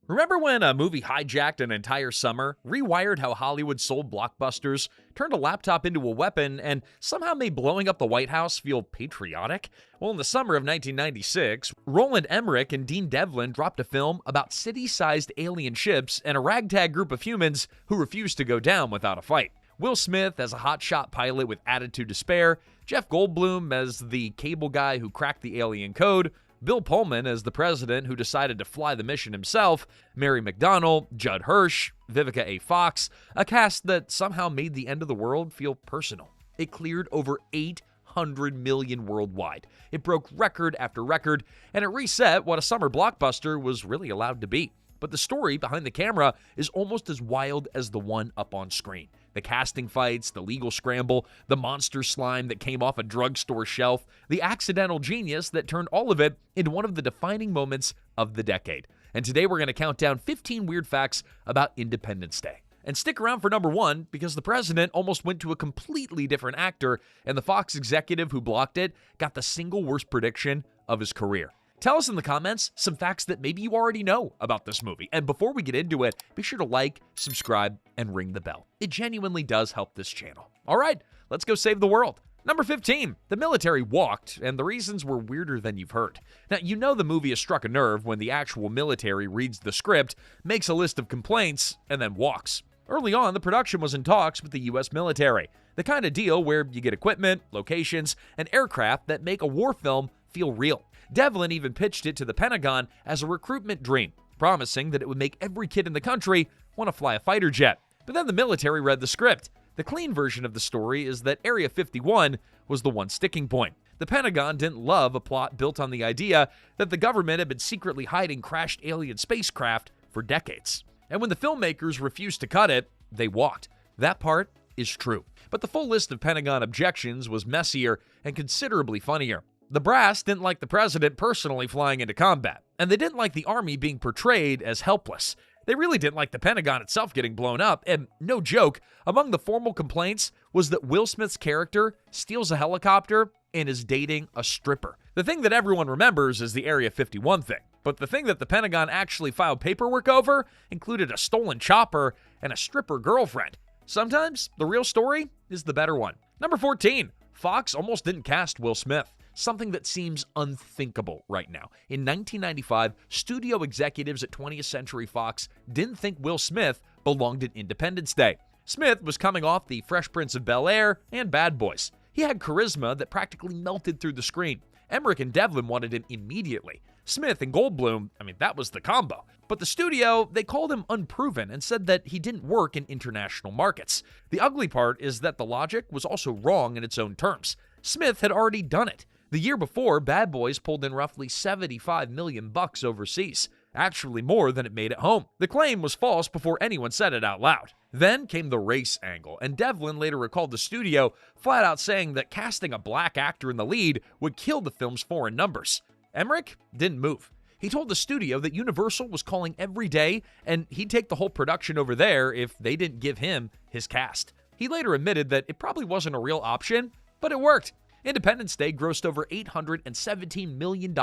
Remember when a movie hijacked an entire summer, rewired how Hollywood sold blockbusters, turned a laptop into a weapon, and somehow made blowing up the White House feel patriotic? Well, in the summer of 1996, Roland Emmerich and Dean Devlin dropped a film about city-sized alien ships and a ragtag group of humans who refused to go down without a fight. Will Smith as a hotshot pilot with attitude to spare, Jeff Goldblum as the cable guy who cracked the alien code, Bill Pullman as the president who decided to fly the mission himself, Mary McDonnell, Judd Hirsch, Vivica A. A cast that somehow made the end of the world feel personal. It cleared over 800 million worldwide. It broke record after record, and it reset what a summer blockbuster was really allowed to be. But the story behind the camera is almost as wild as the one up on screen. The casting fights, the legal scramble, the monster slime that came off a drugstore shelf, the accidental genius that turned all of it into one of the defining moments of the decade. And today we're going to count down 15 weird facts about Independence Day. And stick around for number one, because the president almost went to a completely different actor, and the Fox executive who blocked it got the single worst prediction of his career. Tell us in the comments some facts that maybe you already know about this movie. And before we get into it, be sure to like, subscribe, and ring the bell. It genuinely does help this channel. All right, let's go save the world. Number 15, the military walked, and the reasons were weirder than you've heard. Now, you know the movie has struck a nerve when the actual military reads the script, makes a list of complaints, and then walks. Early on, the production was in talks with the U.S. military, the kind of deal where you get equipment, locations, and aircraft that make a war film feel real. Devlin even pitched it to the Pentagon as a recruitment dream, promising that it would make every kid in the country want to fly a fighter jet. But then the military read the script. The clean version of the story is that Area 51 was the one sticking point. The Pentagon didn't love a plot built on the idea that the government had been secretly hiding crashed alien spacecraft for decades. And when the filmmakers refused to cut it, they walked. That part is true. But the full list of Pentagon objections was messier and considerably funnier. The brass didn't like the president personally flying into combat, and they didn't like the army being portrayed as helpless. They really didn't like the Pentagon itself getting blown up, and no joke, among the formal complaints was that Will Smith's character steals a helicopter and is dating a stripper. The thing that everyone remembers is the Area 51 thing, but the thing that the Pentagon actually filed paperwork over included a stolen chopper and a stripper girlfriend. Sometimes the real story is the better one. Number 14, Fox almost didn't cast Will Smith. Something that seems unthinkable right now. In 1995, studio executives at 20th Century Fox didn't think Will Smith belonged in Independence Day. Smith was coming off the Fresh Prince of Bel-Air and Bad Boys. He had charisma that practically melted through the screen. Emmerich and Devlin wanted him immediately. Smith and Goldblum, that was the combo. But the studio, they called him unproven and said that he didn't work in international markets. The ugly part is that the logic was also wrong in its own terms. Smith had already done it. The year before, Bad Boys pulled in roughly $75 million overseas, actually more than it made at home. The claim was false before anyone said it out loud. Then came the race angle, and Devlin later recalled the studio flat out saying that casting a black actor in the lead would kill the film's foreign numbers. Emmerich didn't move. He told the studio that Universal was calling every day, and he'd take the whole production over there if they didn't give him his cast. He later admitted that it probably wasn't a real option, but it worked. Independence Day grossed over $817 million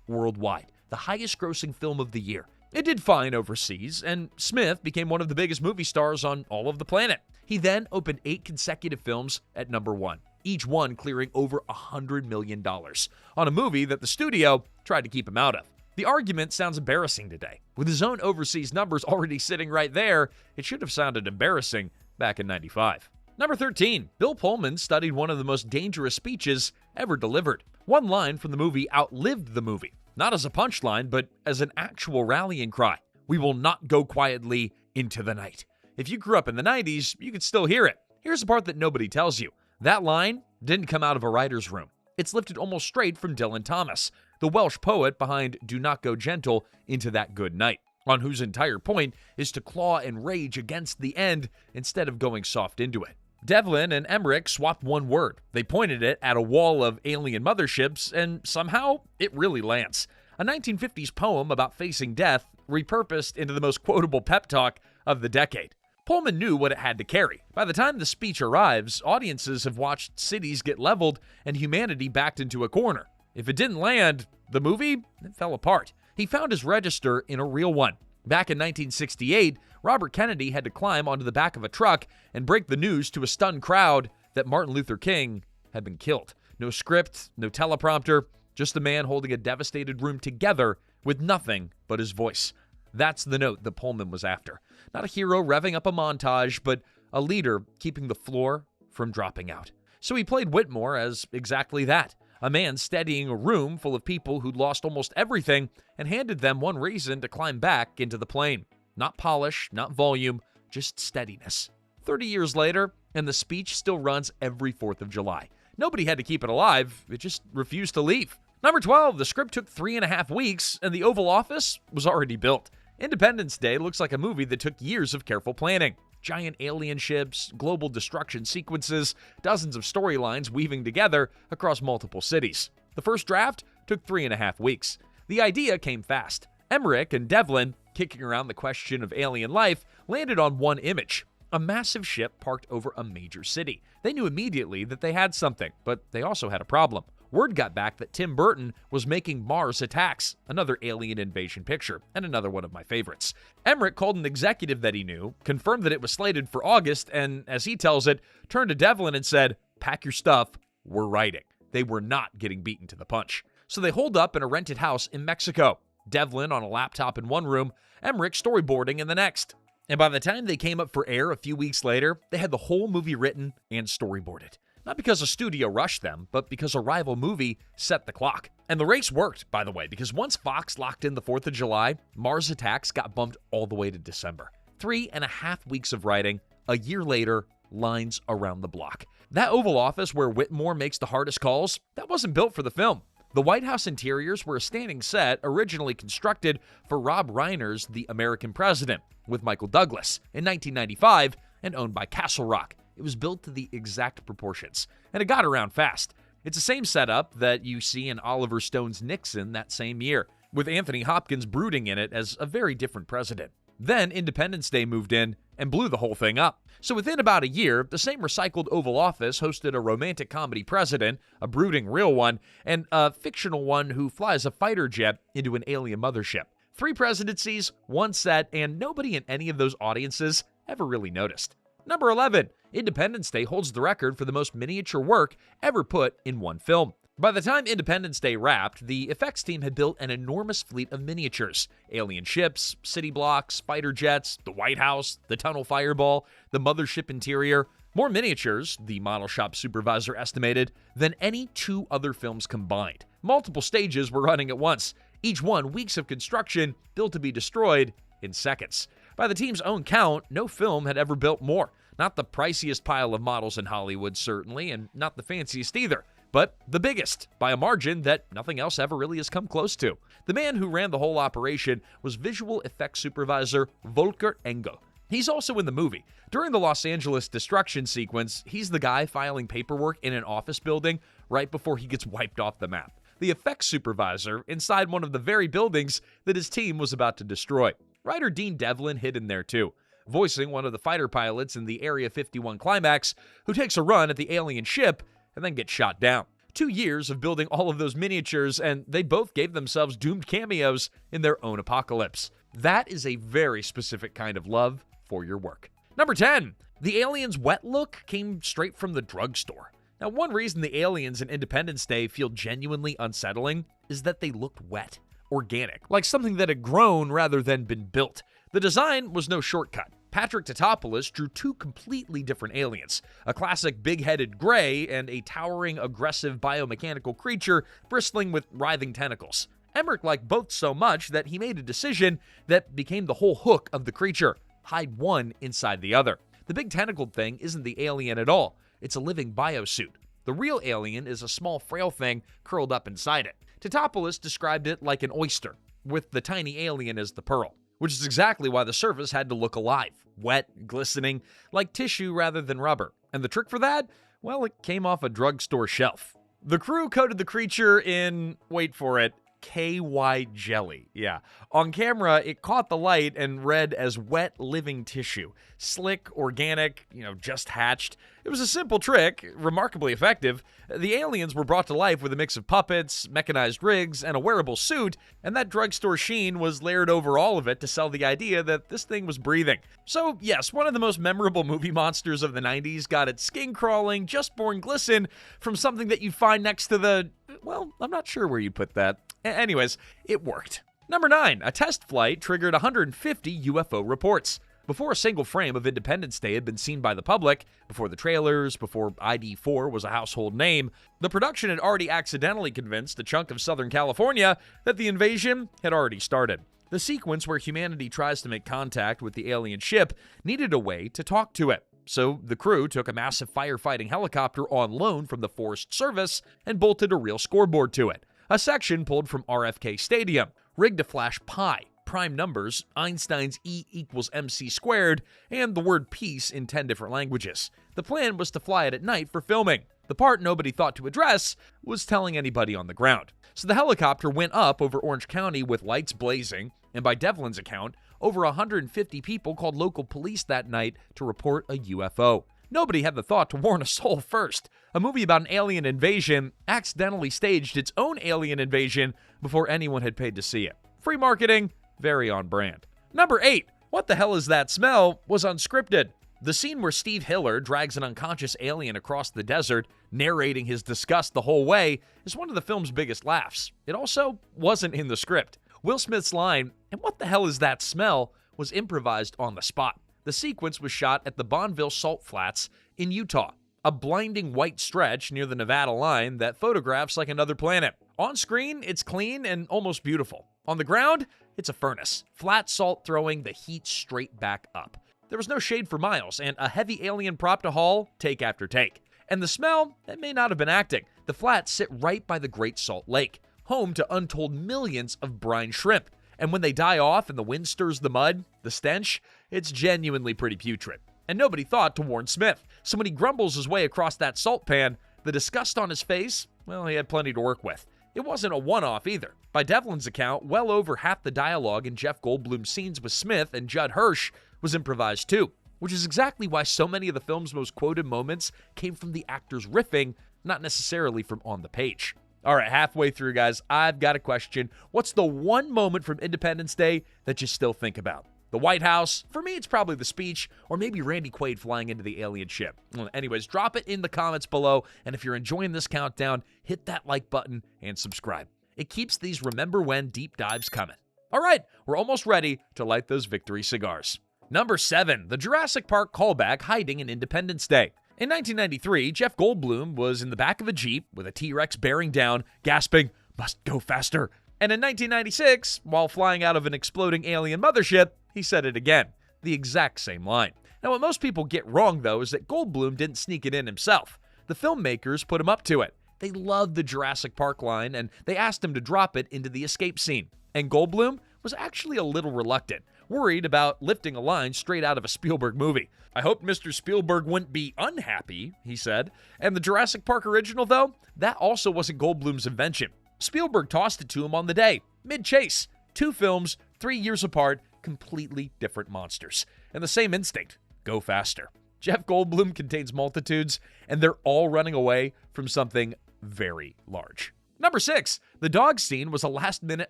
worldwide, the highest-grossing film of the year. It did fine overseas, and Smith became one of the biggest movie stars on all of the planet. He then opened 8 consecutive films at number 1, each one clearing over $100 million, on a movie that the studio tried to keep him out of. The argument sounds embarrassing today. With his own overseas numbers already sitting right there, it should have sounded embarrassing back in '95. Number 13, Bill Pullman studied one of the most dangerous speeches ever delivered. One line from the movie outlived the movie, not as a punchline, but as an actual rallying cry. We will not go quietly into the night. If you grew up in the 90s, you could still hear it. Here's the part that nobody tells you. That line didn't come out of a writer's room. It's lifted almost straight from Dylan Thomas, the Welsh poet behind Do Not Go Gentle into That Good Night, on whose entire point is to claw and rage against the end instead of going soft into it. Devlin and Emmerich swapped one word. They pointed it at a wall of alien motherships, and somehow it really lands. A 1950s poem about facing death repurposed into the most quotable pep talk of the decade. Pullman knew what it had to carry. By the time the speech arrives, audiences have watched cities get leveled and humanity backed into a corner. If it didn't land, the movie fell apart. He found his register in a real one. Back in 1968, Robert Kennedy had to climb onto the back of a truck and break the news to a stunned crowd that Martin Luther King had been killed. No script, no teleprompter, just a man holding a devastated room together with nothing but his voice. That's the note that Pullman was after. Not a hero revving up a montage, but a leader keeping the floor from dropping out. So he played Whitmore as exactly that. A man steadying a room full of people who'd lost almost everything and handed them one reason to climb back into the plane. Not polish, not volume, just steadiness. 30 years later, and the speech still runs every 4th of July. Nobody had to keep it alive, it just refused to leave. Number 12, the script took 3.5 weeks, and the Oval Office was already built. Independence Day looks like a movie that took years of careful planning. Giant alien ships, global destruction sequences, dozens of storylines weaving together across multiple cities. The first draft took 3.5 weeks. The idea came fast. Emmerich and Devlin, kicking around the question of alien life, landed on one image: a massive ship parked over a major city. They knew immediately that they had something, but they also had a problem. Word got back that Tim Burton was making Mars Attacks, another alien invasion picture, and another one of my favorites. Emmerich called an executive that he knew, confirmed that it was slated for August, and as he tells it, turned to Devlin and said, "Pack your stuff, we're writing." They were not getting beaten to the punch. So they holed up in a rented house in Mexico. Devlin on a laptop in one room, Emmerich storyboarding in the next. And by the time they came up for air a few weeks later, they had the whole movie written and storyboarded. Not because a studio rushed them, but because a rival movie set the clock. And the race worked, by the way, because once Fox locked in the 4th of July, Mars Attacks got bumped all the way to December. 3.5 weeks of writing, a year later, lines around the block. That Oval Office where Whitmore makes the hardest calls, that wasn't built for the film. The White House interiors were a standing set originally constructed for Rob Reiner's The American President with Michael Douglas in 1995 and owned by Castle Rock. It was built to the exact proportions, and it got around fast. It's the same setup that you see in Oliver Stone's Nixon that same year, with Anthony Hopkins brooding in it as a very different president. Then Independence Day moved in and blew the whole thing up. So within about a year, the same recycled Oval Office hosted a romantic comedy president, a brooding real one, and a fictional one who flies a fighter jet into an alien mothership. 3 presidencies, 1 set, and nobody in any of those audiences ever really noticed. Number 11, Independence Day holds the record for the most miniature work ever put in one film. By the time Independence Day wrapped, the effects team had built an enormous fleet of miniatures. Alien ships, city blocks, fighter jets, the White House, the tunnel fireball, the mothership interior. More miniatures, the model shop supervisor estimated, than any 2 other films combined. Multiple stages were running at once, each one weeks of construction built to be destroyed in seconds. By the team's own count, no film had ever built more. Not the priciest pile of models in Hollywood, certainly, and not the fanciest either, but the biggest, by a margin that nothing else ever really has come close to. The man who ran the whole operation was visual effects supervisor Volker Engel. He's also in the movie. During the Los Angeles destruction sequence, he's the guy filing paperwork in an office building right before he gets wiped off the map. The effects supervisor inside one of the very buildings that his team was about to destroy. Writer Dean Devlin hid in there too, voicing one of the fighter pilots in the Area 51 climax who takes a run at the alien ship and then gets shot down. 2 years of building all of those miniatures, and they both gave themselves doomed cameos in their own apocalypse. That is a very specific kind of love for your work. Number 10, the aliens' wet look came straight from the drugstore. Now, one reason the aliens in Independence Day feel genuinely unsettling is that they looked wet, organic, like something that had grown rather than been built. The design was no shortcut. Patrick Tatopoulos drew 2 completely different aliens, a classic big-headed gray and a towering, aggressive biomechanical creature bristling with writhing tentacles. Emmerich liked both so much that he made a decision that became the whole hook of the creature: hide one inside the other. The big tentacled thing isn't the alien at all. It's a living biosuit. The real alien is a small, frail thing curled up inside it. Tatopoulos described it like an oyster, with the tiny alien as the pearl, which is exactly why the surface had to look alive, wet, glistening, like tissue rather than rubber. And the trick for that? Well, it came off a drugstore shelf. The crew coated the creature in, wait for it, KY jelly. Yeah. On camera, it caught the light and read as wet living tissue. Slick, organic, just hatched. It was a simple trick, remarkably effective. The aliens were brought to life with a mix of puppets, mechanized rigs, and a wearable suit, and that drugstore sheen was layered over all of it to sell the idea that this thing was breathing. So yes, one of the most memorable movie monsters of the 90s got its skin-crawling, just-born glisten from something that you'd find next to the... well, I'm not sure where you'd put that. Anyways, it worked. Number 9, a test flight triggered 150 UFO reports. Before a single frame of Independence Day had been seen by the public, before the trailers, before ID4 was a household name, the production had already accidentally convinced a chunk of Southern California that the invasion had already started. The sequence where humanity tries to make contact with the alien ship needed a way to talk to it. So the crew took a massive firefighting helicopter on loan from the Forest Service and bolted a real scoreboard to it. A section pulled from RFK Stadium, rigged to flash pi, prime numbers, Einstein's E equals MC squared, and the word peace in 10 different languages. The plan was to fly it at night for filming. The part nobody thought to address was telling anybody on the ground. So the helicopter went up over Orange County with lights blazing, and by Devlin's account, over 150 people called local police that night to report a UFO. Nobody had the thought to warn a soul first. A movie about an alien invasion accidentally staged its own alien invasion before anyone had paid to see it. Free marketing, very on brand. Number 8, What the Hell Is That Smell was unscripted. The scene where Steve Hiller drags an unconscious alien across the desert, narrating his disgust the whole way, is one of the film's biggest laughs. It also wasn't in the script. Will Smith's line, "And what the hell is that smell?" was improvised on the spot. The sequence was shot at the Bonneville Salt Flats in Utah, a blinding white stretch near the Nevada line that photographs like another planet. On screen, it's clean and almost beautiful. On the ground, it's a furnace, flat salt throwing the heat straight back up. There was no shade for miles, and a heavy alien prop to haul take after take. And the smell, it may not have been acting. The flats sit right by the Great Salt Lake, home to untold millions of brine shrimp. And when they die off and the wind stirs the mud, the stench, it's genuinely pretty putrid. And nobody thought to warn Smith. So when he grumbles his way across that salt pan, the disgust on his face, well, he had plenty to work with. It wasn't a one-off either. By Devlin's account, well over half the dialogue in Jeff Goldblum's scenes with Smith and Judd Hirsch was improvised too, which is exactly why so many of the film's most quoted moments came from the actors riffing, not necessarily from on the page. All right, halfway through, guys, I've got a question. What's the one moment from Independence Day that you still think about? The White House? For me, it's probably the speech, or maybe Randy Quaid flying into the alien ship. Well, anyways, drop it in the comments below, and if you're enjoying this countdown, hit that like button and subscribe. It keeps these Remember When deep dives coming. All right, we're almost ready to light those victory cigars. Number 7, the Jurassic Park callback hiding in Independence Day. In 1993, Jeff Goldblum was in the back of a Jeep with a T-Rex bearing down, gasping, "Must go faster." And in 1996, while flying out of an exploding alien mothership, he said it again, the exact same line. Now, what most people get wrong, though, is that Goldblum didn't sneak it in himself. The filmmakers put him up to it. They loved the Jurassic Park line, and they asked him to drop it into the escape scene. And Goldblum was actually a little reluctant, worried about lifting a line straight out of a Spielberg movie. "I hoped Mr. Spielberg wouldn't be unhappy," he said. And the Jurassic Park original, though, that also wasn't Goldblum's invention. Spielberg tossed it to him on the day, mid-chase. 2 films, 3 years apart, completely different monsters. And the same instinct, go faster. Jeff Goldblum contains multitudes, and they're all running away from something very large. Number 6, the dog scene was a last-minute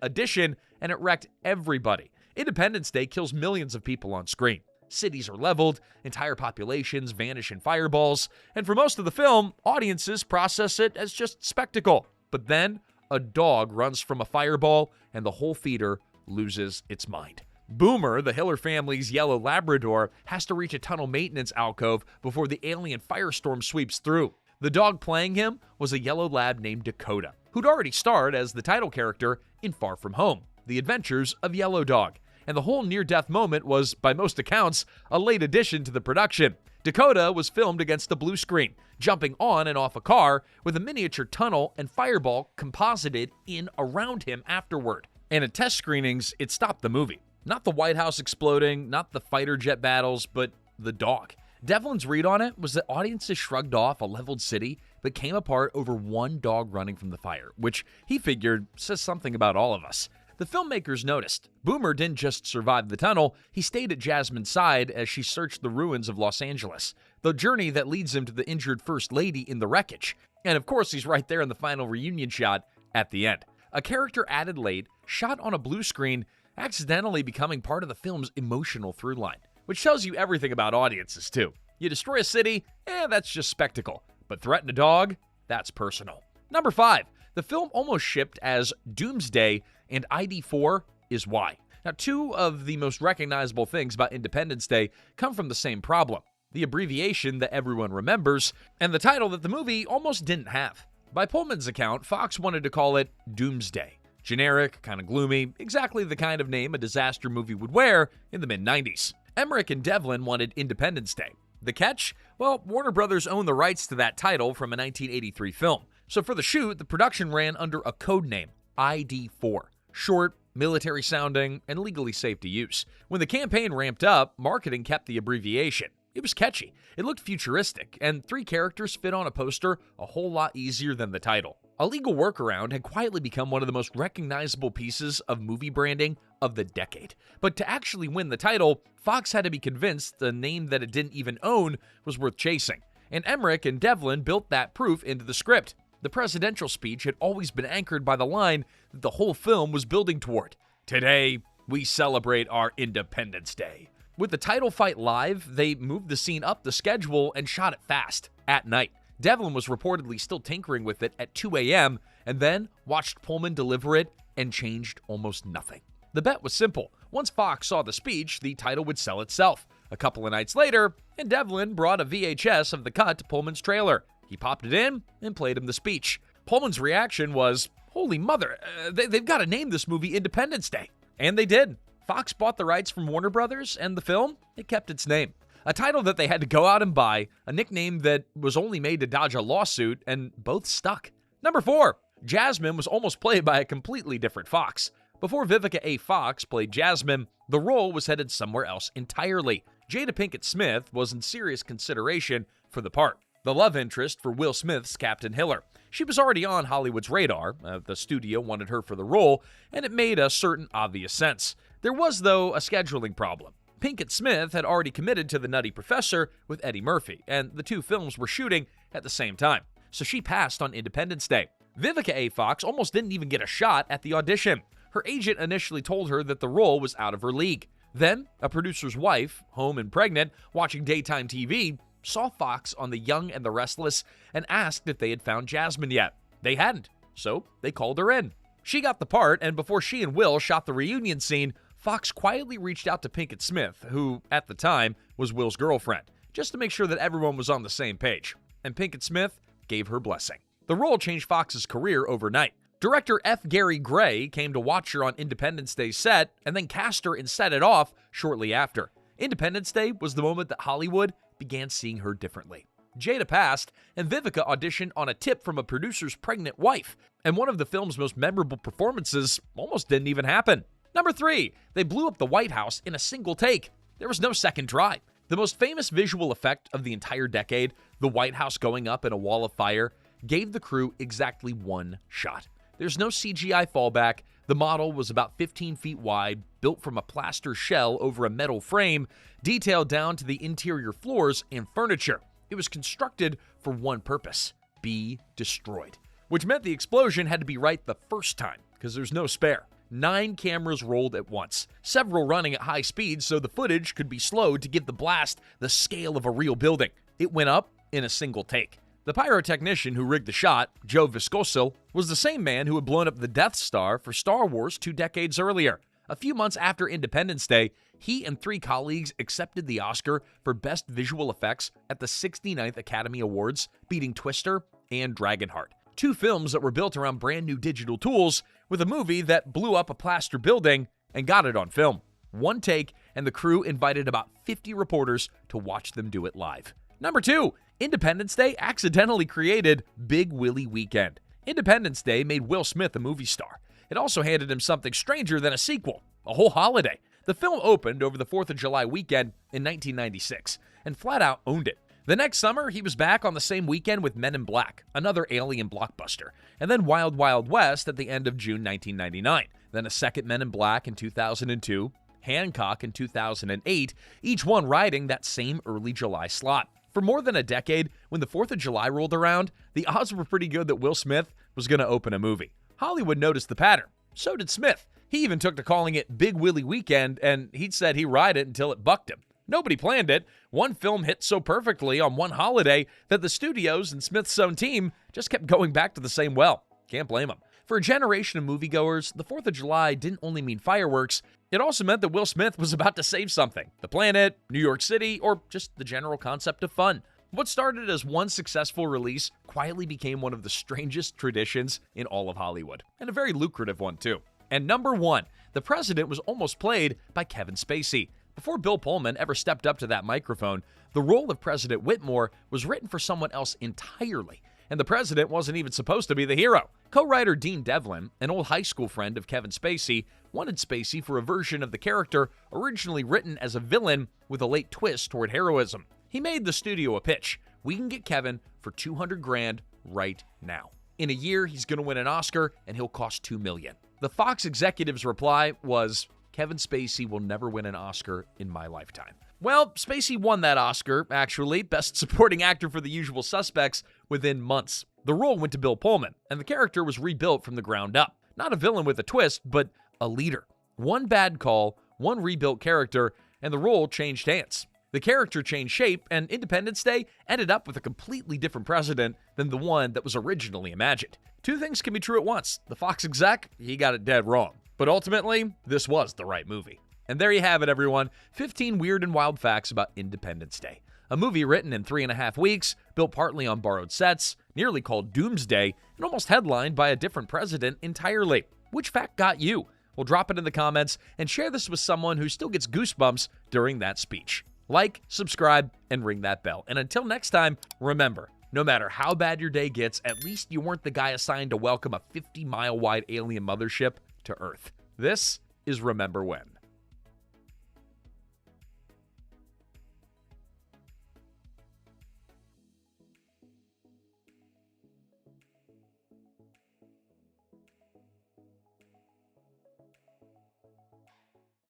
addition, and it wrecked everybody. Independence Day kills millions of people on screen. Cities are leveled, entire populations vanish in fireballs, and for most of the film, audiences process it as just spectacle. But then, a dog runs from a fireball, and the whole theater loses its mind. Boomer, the Hiller family's yellow Labrador, has to reach a tunnel maintenance alcove before the alien firestorm sweeps through. The dog playing him was a yellow lab named Dakota, who'd already starred as the title character in Far From Home, The Adventures of Yellow Dog. And the whole near-death moment was, by most accounts, a late addition to the production. Dakota was filmed against a blue screen, jumping on and off a car with a miniature tunnel and fireball composited in around him afterward. And at test screenings, it stopped the movie. Not the White House exploding, not the fighter jet battles, but the dog. Devlin's read on it was that audiences shrugged off a leveled city but came apart over one dog running from the fire, which he figured says something about all of us. The filmmakers noticed. Boomer didn't just survive the tunnel, he stayed at Jasmine's side as she searched the ruins of Los Angeles, the journey that leads him to the injured First Lady in the wreckage. And of course, he's right there in the final reunion shot at the end. A character added late, shot on a blue screen, accidentally becoming part of the film's emotional through line, which tells you everything about audiences, too. You destroy a city, that's just spectacle. But threaten a dog, that's personal. Number 5. The film almost shipped as Doomsday, and ID4 is why. Now, two of the most recognizable things about Independence Day come from the same problem: the abbreviation that everyone remembers, and the title that the movie almost didn't have. By Pullman's account, Fox wanted to call it Doomsday. Generic, kind of gloomy, exactly the kind of name a disaster movie would wear in the mid-90s. Emmerich and Devlin wanted Independence Day. The catch? Well, Warner Brothers owned the rights to that title from a 1983 film. So for the shoot, the production ran under a code name, ID4. Short, military-sounding, and legally safe to use. When the campaign ramped up, marketing kept the abbreviation. It was catchy, it looked futuristic, and 3 characters fit on a poster a whole lot easier than the title. A legal workaround had quietly become one of the most recognizable pieces of movie branding of the decade. But to actually win the title, Fox had to be convinced the name that it didn't even own was worth chasing. And Emmerich and Devlin built that proof into the script. The presidential speech had always been anchored by the line that the whole film was building toward. Today, we celebrate our Independence Day. With the title fight live, they moved the scene up the schedule and shot it fast, at night. Devlin was reportedly still tinkering with it at 2 a.m. and then watched Pullman deliver it and changed almost nothing. The bet was simple. Once Fox saw the speech, the title would sell itself. A couple of nights later, and Devlin brought a VHS of the cut to Pullman's trailer. He popped it in and played him the speech. Pullman's reaction was, "Holy mother, they've got to name this movie Independence Day." And they did. Fox bought the rights from Warner Brothers, and the film, it kept its name. A title that they had to go out and buy, a nickname that was only made to dodge a lawsuit, and both stuck. Number 4. Jasmine was almost played by a completely different Fox. Before Vivica A. Fox played Jasmine, the role was headed somewhere else entirely. Jada Pinkett Smith was in serious consideration for the part, the love interest for Will Smith's Captain Hiller. She was already on Hollywood's radar. The studio wanted her for the role, and it made a certain obvious sense. There was, though, a scheduling problem. Pinkett Smith had already committed to The Nutty Professor with Eddie Murphy, and the 2 films were shooting at the same time, so she passed on Independence Day. Vivica A. Fox almost didn't even get a shot at the audition. Her agent initially told her that the role was out of her league. Then, a producer's wife, home and pregnant, watching daytime TV, saw Fox on The Young and the Restless and asked if they had found Jasmine yet. They hadn't, so they called her in. She got the part, and before she and Will shot the reunion scene, Fox quietly reached out to Pinkett Smith, who, at the time, was Will's girlfriend, just to make sure that everyone was on the same page. And Pinkett Smith gave her blessing. The role changed Fox's career overnight. Director F. Gary Gray came to watch her on Independence Day's set and then cast her and set it off shortly after. Independence Day was the moment that Hollywood began seeing her differently. Jada passed, and Vivica auditioned on a tip from a producer's pregnant wife, and one of the film's most memorable performances almost didn't even happen. Number 3, they blew up the White House in a single take. There was no second try. The most famous visual effect of the entire decade, the White House going up in a wall of fire, gave the crew exactly one shot. There's no CGI fallback. The model was about 15 feet wide, built from a plaster shell over a metal frame, detailed down to the interior floors and furniture. It was constructed for one purpose: be destroyed. Which meant the explosion had to be right the first time, because there's no spare. 9 cameras rolled at once, several running at high speed so the footage could be slowed to give the blast the scale of a real building. It went up in a single take. The pyrotechnician who rigged the shot, Joe Viskocil, was the same man who had blown up the Death Star for Star Wars 2 decades earlier. A few months after Independence Day, he and 3 colleagues accepted the Oscar for Best Visual Effects at the 69th Academy Awards, beating Twister and Dragonheart. 2 films that were built around brand new digital tools, with a movie that blew up a plaster building and got it on film. 1 take, and the crew invited about 50 reporters to watch them do it live. Number 2, Independence Day accidentally created Big Willy Weekend. Independence Day made Will Smith a movie star. It also handed him something stranger than a sequel, a whole holiday. The film opened over the 4th of July weekend in 1996. and flat out owned it. The next summer, he was back on the same weekend with Men in Black, another alien blockbuster, and then Wild Wild West at the end of June 1999. Then a second Men in Black in 2002, Hancock in 2008, each one riding that same early July slot. For more than a decade, when the 4th of July rolled around, the odds were pretty good that Will Smith was going to open a movie. Hollywood noticed the pattern. So did Smith. He even took to calling it Big Willy Weekend, and he'd said he'd ride it until it bucked him. Nobody planned it. One film hit so perfectly on one holiday that the studios and Smith's own team just kept going back to the same well. Can't blame them. For a generation of moviegoers, the 4th of July didn't only mean fireworks, it also meant that Will Smith was about to save something. The planet, New York City, or just the general concept of fun. What started as one successful release quietly became one of the strangest traditions in all of Hollywood, and a very lucrative one too. And number 1, the president was almost played by Kevin Spacey. Before Bill Pullman ever stepped up to that microphone, the role of President Whitmore was written for someone else entirely, and the president wasn't even supposed to be the hero. Co-writer Dean Devlin, an old high school friend of Kevin Spacey, wanted Spacey for a version of the character originally written as a villain with a late twist toward heroism. He made the studio a pitch. We can get Kevin for $200,000 right now. In a year, he's going to win an Oscar, and he'll cost $2 million. The Fox executive's reply was, Kevin Spacey will never win an Oscar in my lifetime. Well, Spacey won that Oscar, actually, Best Supporting Actor for The Usual Suspects, within months. The role went to Bill Pullman, and the character was rebuilt from the ground up. Not a villain with a twist, but a leader. One bad call, one rebuilt character, and the role changed hands. The character changed shape, and Independence Day ended up with a completely different president than the one that was originally imagined. Two things can be true at once. The Fox exec, he got it dead wrong. But ultimately, this was the right movie. And there you have it, everyone. 15 weird and wild facts about Independence Day. A movie written in 3.5 weeks, built partly on borrowed sets, nearly called Doomsday, and almost headlined by a different president entirely. Which fact got you? Well, drop it in the comments and share this with someone who still gets goosebumps during that speech. Like, subscribe, and ring that bell. And until next time, remember, no matter how bad your day gets, at least you weren't the guy assigned to welcome a 50-mile-wide alien mothership to Earth. This is Remember When.